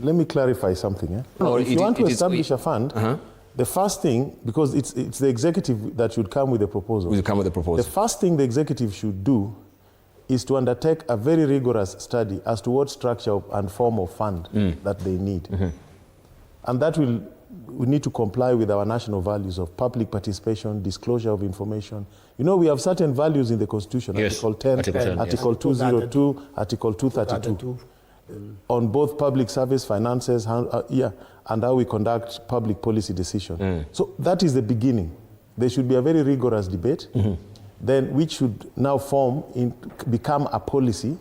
let me clarify something. If you want to establish a fund, the first thing, because it's the executive that should come with the proposal. The first thing the executive should do is to undertake a very rigorous study as to what structure and form of fund that they need. And that we need to comply with our national values of public participation, disclosure of information. You know, we have certain values in the Constitution, yes. Article 10, Article 202, Article 232, on both public service, finances, and how we conduct public policy decision. So that is the beginning. There should be a very rigorous debate, then which should now become a policy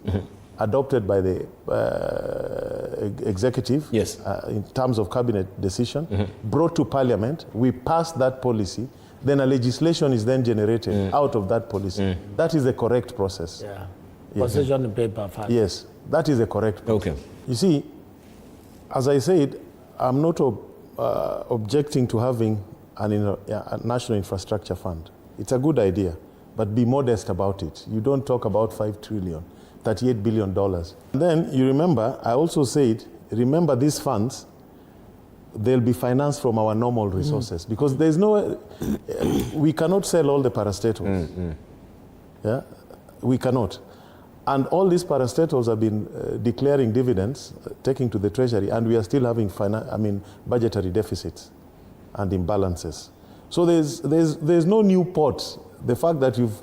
adopted by the executive in terms of cabinet decision, brought to parliament, we pass that policy, then a legislation is then generated out of that policy. That is the correct process. Position in paper. Fund. Yes, that is the correct process. You see, as I said, I'm not objecting to having a national infrastructure fund. It's a good idea, but be modest about it. You don't talk about 5 trillion. $38 billion. Then you remember, I also said, remember these funds, they'll be financed from our normal resources because there's we cannot sell all the parastatals. Yeah, we cannot. And all these parastatals have been declaring dividends, taking to the treasury, and we are still having budgetary deficits and imbalances. So there's no new pot. The fact that you've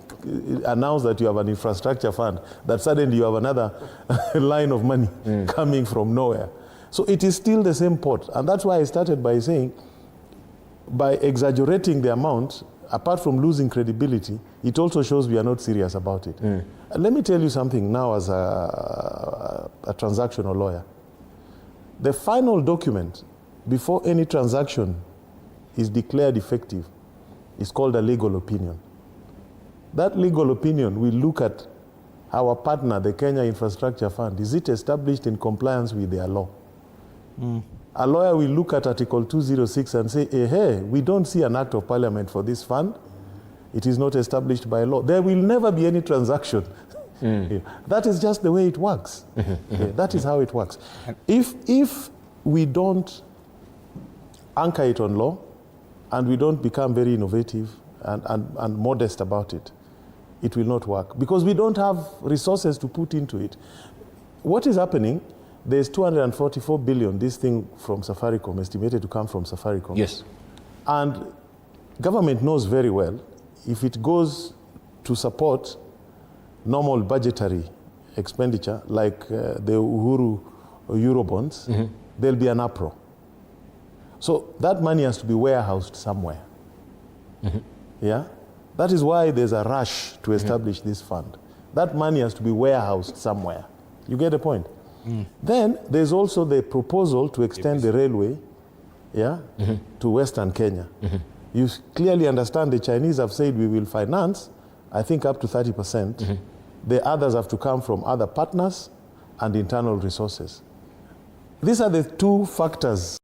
announced that you have an infrastructure fund, that suddenly you have another line of money coming from nowhere. So it is still the same pot. And that's why I started by saying, by exaggerating the amount, apart from losing credibility, it also shows we are not serious about it. And let me tell you something now as a transactional lawyer. The final document before any transaction is declared effective is called a legal opinion. That legal opinion will look at our partner, the Kenya Infrastructure Fund. Is it established in compliance with their law? A lawyer will look at Article 206 and say, hey, we don't see an act of parliament for this fund. It is not established by law. There will never be any transaction. That is just the way it works. That is how it works. If we don't anchor it on law and we don't become very innovative and modest about it, it will not work because we don't have resources to put into it. What is happening, there's 244 billion, this thing from Safaricom, estimated to come from Safaricom. Yes. And government knows very well, if it goes to support normal budgetary expenditure, like the Uhuru Eurobonds, there'll be an uproar. So that money has to be warehoused somewhere. Yeah? That is why there's a rush to establish this fund. That money has to be warehoused somewhere. You get the point? Then there's also the proposal to extend the railway to Western Kenya. You clearly understand the Chinese have said we will finance, I think up to 30%. The others have to come from other partners and internal resources. These are the two factors